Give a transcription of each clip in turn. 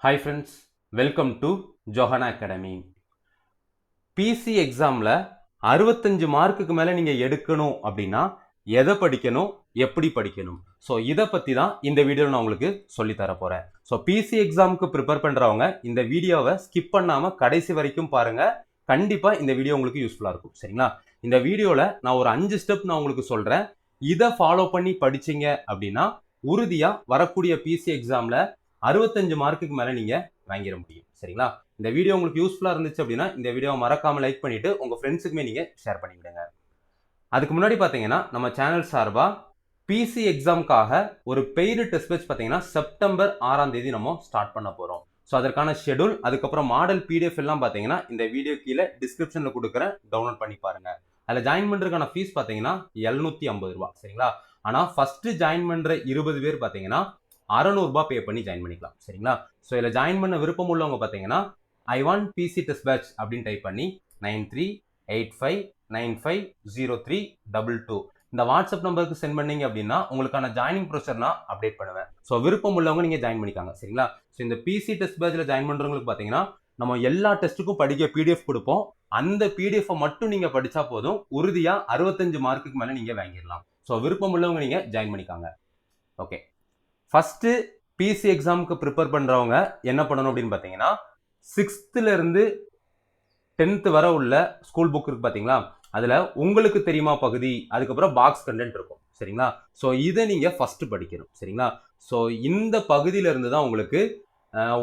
Hi friends, welcome to Johana Academy. PC எக்ஸாமில் 65 மார்க்குக்கு மேலே நீங்கள் எடுக்கணும் அப்படின்னா எதை படிக்கணும், எப்படி படிக்கணும், ஸோ இதை பற்றி தான் இந்த வீடியோவில் நான் உங்களுக்கு சொல்லித்தர போகிறேன். ஸோ பிசி எக்ஸாமுக்கு ப்ரிப்பேர் பண்ணுறவங்க இந்த வீடியோவை ஸ்கிப் பண்ணாமல் கடைசி வரைக்கும் பாருங்கள். கண்டிப்பாக இந்த வீடியோ உங்களுக்கு யூஸ்ஃபுல்லாக இருக்கும். சரிங்களா? இந்த வீடியோவில் நான் ஒரு 5 ஸ்டெப் நான் உங்களுக்கு சொல்கிறேன். இதை ஃபாலோ பண்ணி படிச்சிங்க அப்படின்னா உறுதியாக வரக்கூடிய பிசி எக்ஸாமில் 65 மார்க்குக்கு மேலே நீங்கள் வாங்கிட முடியும். சரிங்களா? இந்த வீடியோ உங்களுக்கு யூஸ்ஃபுல்லாக இருந்துச்சு அப்படின்னா இந்த வீடியோவை மறக்காமல் லைக் பண்ணிவிட்டு உங்கள் ஃப்ரெண்ட்ஸுக்குமே நீங்கள் ஷேர் பண்ணிவிடுங்க. அதுக்கு முன்னாடி பார்த்தீங்கன்னா நம்ம சேனல் சார்பாக பிசி எக்ஸாமுக்காக ஒரு பெய்டு டெஸ்ட் பேட்ச் பார்த்தீங்கன்னா செப்டம்பர் 6ஆம் தேதி நம்ம ஸ்டார்ட் பண்ண போகிறோம். ஸோ அதற்கான ஷெடியூல் அதுக்கப்புறம் மாடல் பிடிஎஃப் எல்லாம் பார்த்தீங்கன்னா இந்த வீடியோ கீழே டிஸ்கிரிப்ஷனில் கொடுக்குறேன், டவுன்லோட் பண்ணி பாருங்கள். அதில் ஜாயின் பண்ணுறதுக்கான ஃபீஸ் பார்த்தீங்கன்னா 750 ரூபா. சரிங்களா? ஆனால் ஃபஸ்ட்டு ஜாயின் பண்ணுற 20 பேர் பார்த்தீங்கன்னா 600 ரூபாய் பே பண்ணி ஜாயின் பண்ணிக்கலாம். சரிங்களா? ஸோ இதில் ஜாயின் பண்ண விருப்பம் உள்ளவங்க பார்த்தீங்கன்னா I want PC test batch அப்படின்னு டைப் பண்ணி 9385950322 இந்த வாட்ஸ்அப் நம்பருக்கு சென்ட் பண்ணீங்க அப்படின்னா உங்களுக்கான ஜாயினிங் ப்ரொசீஜர் நான் அப்டேட் பண்ணுவேன். ஸோ விருப்பம் உள்ளவங்க நீங்கள் ஜாயின் பண்ணிக்காங்க. சரிங்களா? ஸோ இந்த பிசி டெஸ்ட் பேட்சில் ஜாயின் பண்ணுறவங்களுக்கு பார்த்தீங்கன்னா நம்ம எல்லா டெஸ்ட்டுக்கும் படிக்க பிடிஎஃப் கொடுப்போம். அந்த பிடிஎஃப் மட்டும் நீங்கள் படித்தா போதும், உறுதியாக 65 மார்க்குக்கு மேலே நீங்கள் வாங்கிடலாம். ஸோ விருப்பம் உள்ளவங்க நீங்கள் ஜாயின் பண்ணிக்காங்க. ஓகே, ஃபஸ்ட்டு பிசி எக்ஸாமுக்கு ப்ரிப்பேர் பண்ணுறவங்க என்ன பண்ணணும் அப்படின்னு பார்த்தீங்கன்னா 6th to 10th வரை உள்ள ஸ்கூல் புக் இருக்கு பார்த்தீங்களா, அதில் உங்களுக்கு தெரியுமா பகுதி, அதுக்கப்புறம் பாக்ஸ் கண்டென்ட் இருக்கும். சரிங்களா? ஸோ இதை நீங்கள் ஃபஸ்ட்டு படிக்கணும். சரிங்களா? ஸோ இந்த பகுதியிலிருந்து தான் உங்களுக்கு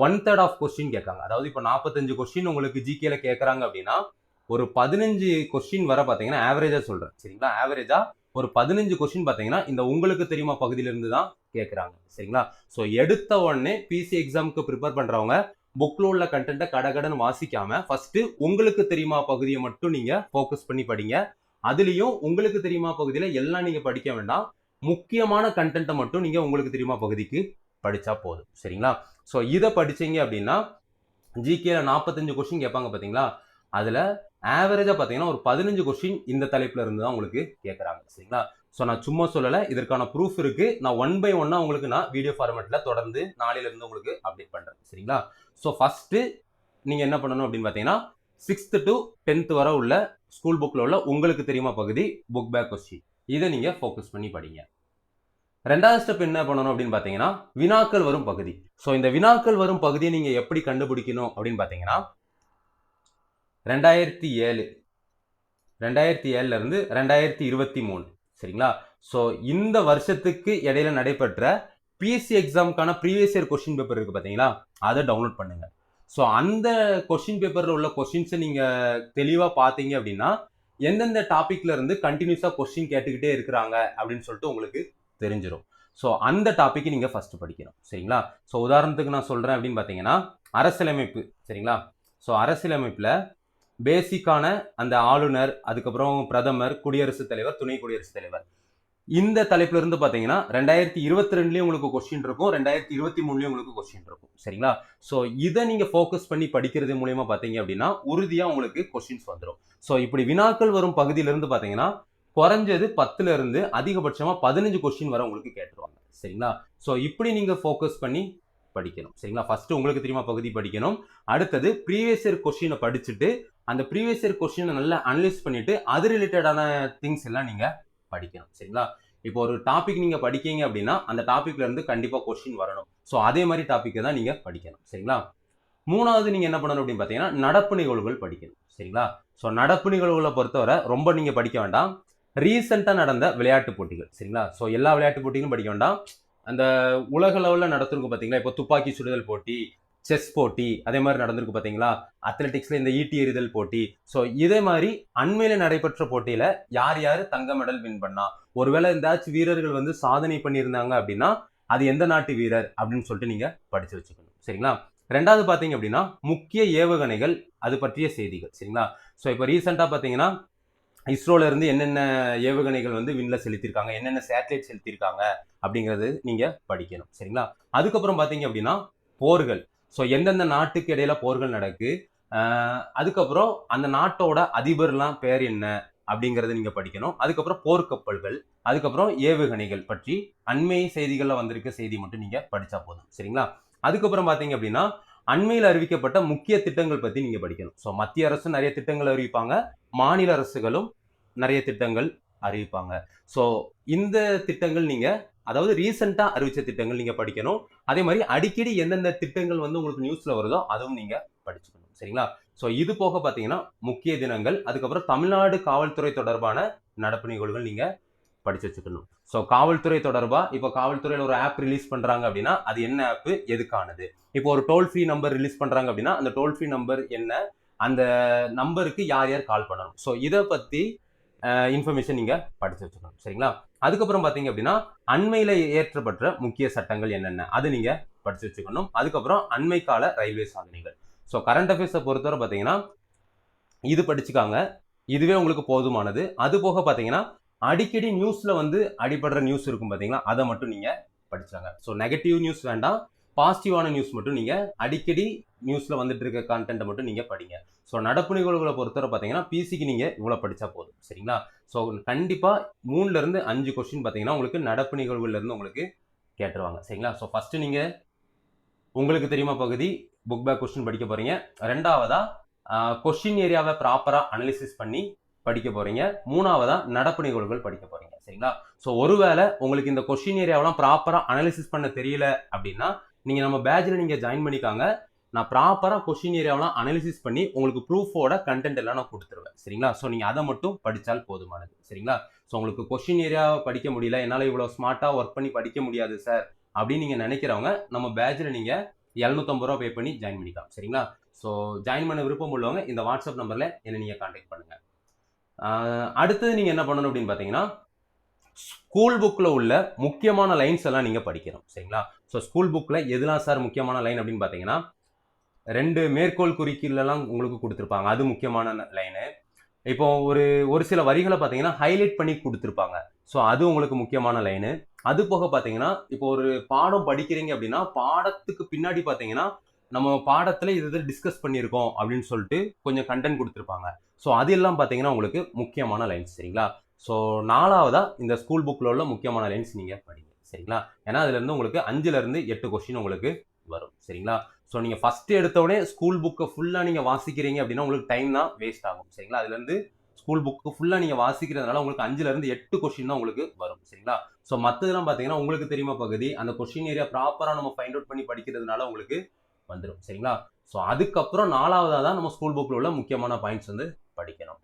1/3 ஆஃப் கொஸ்டின் கேட்காங்க. அதாவது இப்போ 45 கொஸ்டின் உங்களுக்கு ஜிகேல கேட்குறாங்க அப்படின்னா ஒரு 15 கொஸ்டின் வர பார்த்தீங்கன்னா ஆவரேஜாக சொல்கிறேன். சரிங்களா? ஆவரேஜாக ஒரு 15 கொஸ்டின் பார்த்தீங்கன்னா இந்த உங்களுக்கு தெரியுமா பகுதியிலிருந்து தான் கேட்குறாங்க. சரிங்களா? ஸோ எடுத்த உடனே பிசி எக்ஸாமுக்கு ப்ரிப்பேர் பண்ணுறவங்க புக்கில் உள்ள கண்டென்ட்டை கடகடன்னு வாசிக்காம ஃபர்ஸ்ட் உங்களுக்கு தெரியுமா பகுதியை மட்டும் நீங்க ஃபோக்கஸ் பண்ணி படிங்க. அதுலயும் உங்களுக்கு தெரியுமா பகுதியில எல்லாம் நீங்க படிக்க வேண்டாம், முக்கியமான கண்டென்ட்டை மட்டும் நீங்க உங்களுக்கு தெரியுமா பகுதிக்கு படிச்சா போதும். சரிங்களா? ஸோ இதை படிச்சீங்க அப்படின்னா ஜிகேல 45 கொஸ்டின் கேட்பாங்க பார்த்தீங்களா, அதுல ஆவரேஜா பார்த்தீங்கன்னா ஒரு 15 கொஸ்டின் இந்த தலைப்புல இருந்து தான் உங்களுக்கு கேட்குறாங்க. சரிங்களா? ஸோ நான் சும்மா சொல்லலை, இதற்கான ப்ரூஃப் இருக்கு. நான் 1 by 1 உங்களுக்கு நான் வீடியோ ஃபார்மேட்டில் தொடர்ந்து நாளையிலிருந்து உங்களுக்கு அப்டேட் பண்ணுறேன். சரிங்களா? ஸோ ஃபஸ்ட்டு நீங்கள் என்ன பண்ணணும் அப்படின்னு பார்த்தீங்கன்னா 6th to 10th வரை உள்ள ஸ்கூல் புக்கில் உள்ள உங்களுக்கு தெரியுமா பகுதி புக் பேக் கொஸ்டின், இதை நீங்கள் ஃபோக்கஸ் பண்ணி படிங்க. ரெண்டாவது ஸ்டெப் என்ன பண்ணணும் அப்படின்னு பார்த்தீங்கன்னா வினாக்கள் வரும் பகுதி. ஸோ இந்த வினாக்கள் வரும் பகுதியை நீங்கள் எப்படி கண்டுபிடிக்கணும் அப்படின்னு பார்த்தீங்கன்னா 2007 இருந்து 2023. சரிங்களா? ஸோ இந்த வருஷத்துக்கு இடையில நடைபெற்ற பிஎஸ்சி எக்ஸாமுக்கான ப்ரீவியஸ் இயர் கொஸ்டின் பேப்பர் இருக்கு பார்த்தீங்களா, அதை டவுன்லோட் பண்ணுங்க. ஸோ அந்த கொஸ்டின் பேப்பரில் உள்ள கொஸ்டின்ஸை நீங்கள் தெளிவாக பார்த்தீங்க அப்படின்னா எந்தெந்த டாப்பிக்ல இருந்து கண்டினியூஸாக கொஸ்டின் கேட்டுக்கிட்டே இருக்கிறாங்க அப்படின்னு சொல்லிட்டு உங்களுக்கு தெரிஞ்சிடும். ஸோ அந்த டாப்பிக்கை நீங்கள் ஃபர்ஸ்ட் படிக்கணும். சரிங்களா? ஸோ உதாரணத்துக்கு நான் சொல்கிறேன் அப்படின்னு பார்த்தீங்கன்னா அரசியலமைப்பு. சரிங்களா? ஸோ அரசியலமைப்பில் பேசிக்கான அந்த ஆளுநர், அதுக்கப்புறம் பிரதமர், குடியரசுத் தலைவர், துணை குடியரசுத் தலைவர், இந்த தலைப்புல இருந்து பாத்தீங்கன்னா 2022லயும் உங்களுக்கு கொஸ்டின் இருக்கும், 2023லயும் உங்களுக்கு கொஸ்டின் இருக்கும். சரிங்களா? ஸோ இதை நீங்க ஃபோக்கஸ் பண்ணி படிக்கிறது மூலயமா பாத்தீங்க அப்படின்னா உறுதியா உங்களுக்கு கொஸ்டின்ஸ் வந்துடும். ஸோ இப்படி வினாக்கள் வரும் பகுதியிலிருந்து பாத்தீங்கன்னா குறைஞ்சது 10ல இருந்து அதிகபட்சமா 15 கொஸ்டின் வரை உங்களுக்கு கேட்டுருவாங்க. சரிங்களா? ஸோ இப்படி நீங்க ஃபோக்கஸ் பண்ணி படிக்கணும். சரிங்களா? ஃபர்ஸ்ட் உங்களுக்கு தெரியுமா பகுதி படிக்கணும். அடுத்தது ப்ரீவியஸ் இயர் கொஸ்டினை படிச்சுட்டு அந்த ப்ரீவியஸ் இயர் கொஸ்டினை நல்லா அனலைஸ் பண்ணிட்டு அது ரிலேட்டடான திங்ஸ் எல்லாம் நீங்க படிக்கணும். சரிங்களா? இப்போ ஒரு டாபிக் நீங்க படிக்கீங்க அப்படின்னா அந்த டாபிக்ல இருந்து கண்டிப்பா கொஸ்டின் வரணும். ஸோ அதே மாதிரி டாபிக்கை தான் நீங்க படிக்கணும். சரிங்களா? மூணாவது நீங்க என்ன பண்ணணும் அப்படின்னு பார்த்தீங்கன்னா நடப்பு நிகழ்வுகள் படிக்கணும். சரிங்களா? ஸோ நடப்பு நிகழ்வுகளை பொறுத்தவரை ரொம்ப நீங்க படிக்க வேண்டாம். ரீசெண்டா நடந்த விளையாட்டு போட்டிகள். சரிங்களா? ஸோ எல்லா விளையாட்டு போட்டிகளும் படிக்க வேண்டாம். அந்த உலக லெவலில் நடத்திருக்கு பார்த்தீங்களா, இப்போ துப்பாக்கி சுடுதல் போட்டி, செஸ் போட்டி, அதே மாதிரி நடந்திருக்கு பார்த்தீங்களா, அத்லெட்டிக்ஸ்ல இந்த ஈட்டி எறிதல் போட்டி. ஸோ இதே மாதிரி அண்மையில நடைபெற்ற போட்டியில யார் யார் தங்க மெடல் வின் பண்ணா, ஒருவேளை ஏதாச்சும் வீரர்கள் வந்து சாதனை பண்ணியிருந்தாங்க அப்படின்னா அது எந்த நாட்டு வீரர் அப்படின்னு சொல்லிட்டு நீங்க படிச்சு வச்சுக்கணும். சரிங்களா? ரெண்டாவது பார்த்தீங்க அப்படின்னா முக்கிய ஏவுகணைகள் அது பற்றிய செய்திகள். சரிங்களா? ஸோ இப்போ ரீசெண்டா பார்த்தீங்கன்னா இஸ்ரோல இருந்து என்னென்ன ஏவுகணைகள் வந்து விண்ல செலுத்திருக்காங்க, என்னென்ன சேட்டலைட் செலுத்திருக்காங்க அப்படிங்கிறது நீங்க படிக்கணும். சரிங்களா? அதுக்கப்புறம் பார்த்தீங்க அப்படின்னா போர்கள். ஸோ எந்தெந்த நாட்டுக்கு இடையில போர்கள் நடக்கு, அதுக்கப்புறம் அந்த நாட்டோட அதிபர்லாம் பேர் என்ன அப்படிங்கறத நீங்க படிக்கணும். அதுக்கப்புறம் போர்க்கப்பல்கள், அதுக்கப்புறம் ஏவுகணைகள் பற்றி அண்மை செய்திகள்ல வந்திருக்க செய்தி மட்டும் நீங்க படிச்சா போதும். சரிங்களா? அதுக்கப்புறம் பாத்தீங்க அப்படின்னா அண்மையில் அறிவிக்கப்பட்ட முக்கிய திட்டங்கள் பத்தி நீங்க படிக்கணும். ஸோ மத்திய அரசு நிறைய திட்டங்கள் அறிவிப்பாங்க, மாநில அரசுகளும் நிறைய திட்டங்கள் அறிவிப்பாங்க. ஸோ இந்த திட்டங்கள் நீங்க அதாவது ரீசெண்டா அறிவிச்ச திட்டங்கள் நீங்க படிக்கணும். அதே மாதிரி அடிக்கடி எந்தெந்த திட்டங்கள் வந்து உங்களுக்கு நியூஸ்ல வருதோ அதுவும் நீங்க படிச்சுக்கணும். சரிங்களா? ஸோ இது போக பார்த்தீங்கன்னா முக்கிய தினங்கள், அதுக்கப்புறம் தமிழ்நாடு காவல்துறை தொடர்பான நடப்பு நிகழ்வுகள் நீங்க படிச்சு வச்சுக்கணும். ஸோ காவல்துறை தொடர்பா இப்போ காவல்துறையில் ஒரு ஆப் ரிலீஸ் பண்றாங்க அப்படின்னா அது என்ன ஆப், எதுக்கானது. இப்போ ஒரு டோல் ஃப்ரீ நம்பர் ரிலீஸ் பண்றாங்க அப்படின்னா அந்த டோல் ஃப்ரீ நம்பர் என்ன, அந்த நம்பருக்கு யார் யார் கால் பண்ணணும். ஸோ இதை பத்தி இன்ஃபர்மேஷன் நீங்க படிச்சு வச்சுக்கணும். சரிங்களா? அதுக்கப்புறம் பாத்தீங்க அப்படின்னா அண்மையில ஏற்றப்பட்ட முக்கிய சட்டங்கள் என்னென்ன அது நீங்க படிச்சு வச்சுக்கணும். அதுக்கப்புறம் அண்மை கால ரயில்வே சாதனைகள். ஸோ கரண்ட் அஃபேர்ஸை பொறுத்தவரை பார்த்தீங்கன்னா இது படிச்சுக்காங்க, இதுவே உங்களுக்கு போதுமானது. அது போக பார்த்தீங்கன்னா அடிக்கடி நியூஸ்ல வந்து அடிபடுற நியூஸ் இருக்கும் பார்த்தீங்களா, அதை மட்டும் நீங்க படிச்சாங்க. ஸோ நெகட்டிவ் நியூஸ் வேண்டாம், பாசிட்டிவான நியூஸ் மட்டும் நீங்க அடிக்கடி நியூஸ்ல வந்துட்டு இருக்க கான்டென்ட்டை மட்டும் நீங்க படிங்க. ஸோ நடப்பு நிகழ்வுகளை பொறுத்தவரை பார்த்தீங்கன்னா பிசிக்கு நீங்க இவ்வளோ படிச்சா போதும். சரிங்களா? ஸோ கண்டிப்பா 3ல இருந்து 5 கொஸ்டின் பார்த்தீங்கன்னா உங்களுக்கு நடப்பு நிகழ்வுல இருந்து உங்களுக்கு கேட்டுருவாங்க. சரிங்களா? ஸோ ஃபர்ஸ்ட் நீங்க உங்களுக்கு தெரியுமா பகுதி புக் பேக் கொஸ்டின் படிக்க போறீங்க. ரெண்டாவதா கொஸ்டின் ஏரியாவை ப்ராப்பரா அனலிசிஸ் பண்ணி படிக்க போறீங்க. மூணாவதா நடப்பு நிகழ்வுகள் படிக்க போறீங்க. சரிங்களா? ஸோ ஒருவேளை உங்களுக்கு இந்த கொஸ்டின் ஏரியாவெல்லாம் ப்ராப்பரா அனலிசிஸ் பண்ண தெரியல அப்படின்னா நீங்க நம்ம பேட்ச்ல நீங்க ஜாயின் பண்ணிக்காங்க. நான் ப்ராப்பரா கொஸ்டின் ஏரியாவெல்லாம் அனலிசிஸ் பண்ணி உங்களுக்கு ப்ரூஃபோட கண்டென்ட் எல்லாம் நான் கொடுத்துருவேன். சரிங்களா? ஸோ நீங்க அதை மட்டும் படிச்சால் போதுமானது. சரிங்களா? ஸோ உங்களுக்கு கொஸ்டின் ஏரியா படிக்க முடியல, என்னால் இவ்வளோ ஸ்மார்ட்டா ஒர்க் பண்ணி படிக்க முடியாது சார் அப்படின்னு நீங்க நினைக்கிறவங்க நம்ம பேட்ச்ல நீங்க 750 ரூபா பே பண்ணி ஜாயின் பண்ணிக்கலாம். சரிங்களா? ஸோ ஜாயின் பண்ண விருப்பம் உள்ளவங்க இந்த வாட்ஸ்அப் நம்பர்ல என்ன நீங்க கான்டாக்ட் பண்ணுங்க. அடுத்தது நீங்க என்ன பண்ணணும் அப்படின்னு பாத்தீங்கன்னா ஸ்கூல் புக்ல உள்ள முக்கியமான லைன்ஸ் எல்லாம் நீங்க படிக்கணும். சரிங்களா? ஸோ ஸ்கூல் புக்ல எதுலாம் சார் முக்கியமான லைன் அப்படின்னு பாத்தீங்கன்னா 2 மேற்கோள் குறிக்கீடுலாம் உங்களுக்கு கொடுத்துருப்பாங்க, அது முக்கியமான லைனு. இப்போ ஒரு சில வரிகளை பார்த்தீங்கன்னா ஹைலைட் பண்ணி கொடுத்துருப்பாங்க, ஸோ அது உங்களுக்கு முக்கியமான லைனு. அது போக பார்த்தீங்கன்னா இப்போ ஒரு பாடம் படிக்கிறீங்க அப்படின்னா பாடத்துக்கு பின்னாடி பார்த்தீங்கன்னா நம்ம பாடத்துல இது டிஸ்கஸ் பண்ணியிருக்கோம் அப்படின்னு சொல்லிட்டு கொஞ்சம் கண்டென்ட் கொடுத்துருப்பாங்க. ஸோ அது எல்லாம் பார்த்தீங்கன்னா உங்களுக்கு முக்கியமான லைன்ஸ். சரிங்களா? ஸோ 4வதா இந்த ஸ்கூல் புக்கில் உள்ள முக்கியமான லைன்ஸ் நீங்கள் படிங்க. சரிங்களா? ஏன்னா அதுலேருந்து உங்களுக்கு 5ல இருந்து 8 கொஸ்டின் உங்களுக்கு வரும். சரிங்களா? ஸோ நீங்கள் ஃபர்ஸ்ட் எடுத்தோடனே ஸ்கூல் புக்கை ஃபுல்லாக நீங்கள் வாசிக்கிறீங்க அப்படின்னா உங்களுக்கு டைம் தான் வேஸ்ட் ஆகும். சரிங்களா? அதுலேருந்து ஸ்கூல் புக்கு ஃபுல்லாக நீங்கள் வாசிக்கிறதுனால உங்களுக்கு 5ல இருந்து 8 கொஸ்டின் தான் உங்களுக்கு வரும். சரிங்களா? ஸோ மற்றதெல்லாம் பார்த்தீங்கன்னா உங்களுக்கு தெரியுமா பகுதி அந்த கொஸ்டின் ஏரியா ப்ராப்பராக நம்ம ஃபைண்ட் அவுட் பண்ணி படிக்கிறதுனால உங்களுக்கு வந்துடும். சரிங்களா? ஸோ அதுக்கப்புறம் 4வதா தான் நம்ம ஸ்கூல் புக்கில் உள்ள முக்கியமான பாயிண்ட்ஸ் வந்து படிக்கணும்.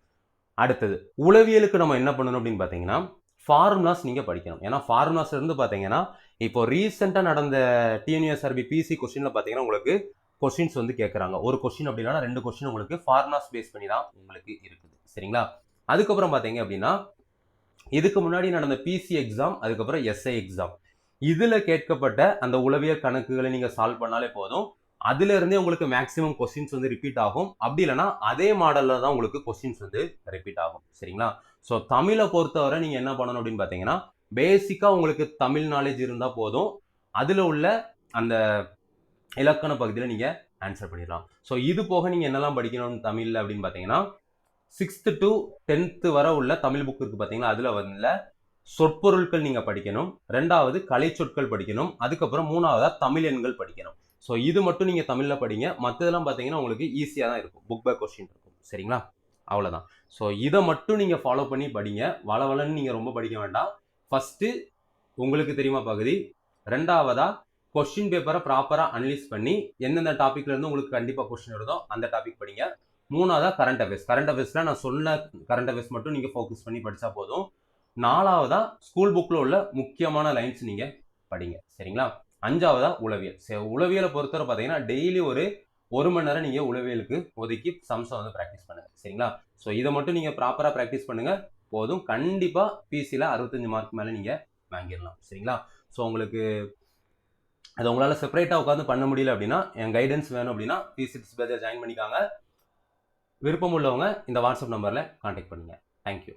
அடுத்தது உளவியலுக்கு நம்ம என்ன பண்ணணும் அப்படின்னு பார்த்தீங்கன்னா ஃபார்முலாஸ் நீங்கள் படிக்கணும். ஏன்னா ஃபார்முலாஸ் இருந்து பார்த்தீங்கன்னா இப்போ ரீசெண்டாக நடந்த டிஎன்யூஎஸ்ஆர்பி பிசி கொஸ்டின்ல பார்த்தீங்கன்னா உங்களுக்கு கொஸ்டின்ஸ் வந்து கேட்குறாங்க. ஒரு கொஸ்டின் அப்படின்னா 2 கொஸ்டின் உங்களுக்கு ஃபார்முலாஸ் பேஸ் பண்ணி தான் உங்களுக்கு இருக்குது. சரிங்களா? அதுக்கப்புறம் பார்த்தீங்க அப்படின்னா இதுக்கு முன்னாடி நடந்த பிசி எக்ஸாம், அதுக்கப்புறம் எஸ்ஐ எக்ஸாம், இதுல கேட்கப்பட்ட அந்த உளவியல் கணக்குகளை நீங்க சால்வ் பண்ணாலே போதும். அதுல இருந்தே உங்களுக்கு மேக்ஸிமம் கொஸ்டின்ஸ் வந்து ரிப்பீட் ஆகும். அப்படி இல்லைன்னா அதே மாடல்ல தான் உங்களுக்கு கொஸ்டின்ஸ் வந்து ரிப்பீட் ஆகும். சரிங்களா? ஸோ தமிழை பொறுத்தவரை நீங்க என்ன பண்ணணும் அப்படின்னு பார்த்தீங்கன்னா பேசிக்கா உங்களுக்கு தமிழ் நாலேஜ் இருந்தா போதும். அதுல உள்ள அந்த இலக்கண பகுதியில் நீங்க ஆன்சர் பண்ணிடலாம். ஸோ இது போக நீங்க என்னெல்லாம் படிக்கணும் தமிழ்ல அப்படின்னு பார்த்தீங்கன்னா 6th to 10th வரை உள்ள தமிழ் புக் இருக்கு பார்த்தீங்களா, அதுல வந்து சொற்பொருட்கள் நீங்க படிக்கணும். 2வது கலை சொற்கள் படிக்கணும். அதுக்கப்புறம் 3வதா தமிழ் எண்கள் படிக்கணும். ஸோ இது மட்டும் நீங்க தமிழ்ல படிங்க. மற்றதெல்லாம் பார்த்தீங்கன்னா உங்களுக்கு ஈஸியாக தான் இருக்கும், புக் பேக் கொஸ்டின் இருக்கும். சரிங்களா? அவ்வளோதான். ஸோ இதை மட்டும் நீங்க ஃபாலோ பண்ணி படிங்க. வளவலன்னு நீங்க ரொம்ப படிக்க வேண்டாம். ஃபர்ஸ்ட் உங்களுக்கு தெரியுமா பகுதி, 2வதா கொஸ்டின் பேப்பரை ப்ராப்பரா அனலைஸ் பண்ணி எந்தெந்த டாபிக்ல இருந்து உங்களுக்கு கண்டிப்பா கொஸ்டின் வருதோ அந்த டாபிக் படிங்க. 3வதா கரண்ட் அஃபேர்ஸ். கரண்ட் அஃபேர்ஸ்ல நான் சொன்ன கரண்ட் அஃபேர்ஸ் மட்டும் நீங்க ஃபோக்கஸ் பண்ணி படிச்சா போதும். 4வதா ஸ்கூல் புக்ல உள்ள முக்கியமான லைன்ஸ் நீங்க படிங்க. சரிங்களா? 5வதா உளவியல். உளவியலை பொறுத்தவரை பார்த்தீங்கன்னா டெய்லி ஒரு மணி நேரம் நீங்க உளவியலுக்கு ஒதுக்கி சம்ஸை வந்து ப்ராக்டிஸ் பண்ணுங்க. சரிங்களா? ஸோ இதை மட்டும் நீங்க ப்ராப்பரா ப்ராக்டிஸ் பண்ணுங்க போதும். கண்டிப்பா பிசியில் 65 மார்க் மேலே நீங்க வாங்கிடலாம். சரிங்களா? ஸோ உங்களுக்கு அதை உங்களால் செப்பரேட்டாக உட்காந்து பண்ண முடியல அப்படின்னா என் கைடன்ஸ் வேணும் அப்படின்னா பிசி பேட்ச்ல ஜாயின் பண்ணிக்காங்க. விருப்பம் உள்ளவங்க இந்த வாட்ஸ்அப் நம்பரில் கான்டாக்ட் பண்ணுங்க. தேங்க்யூ.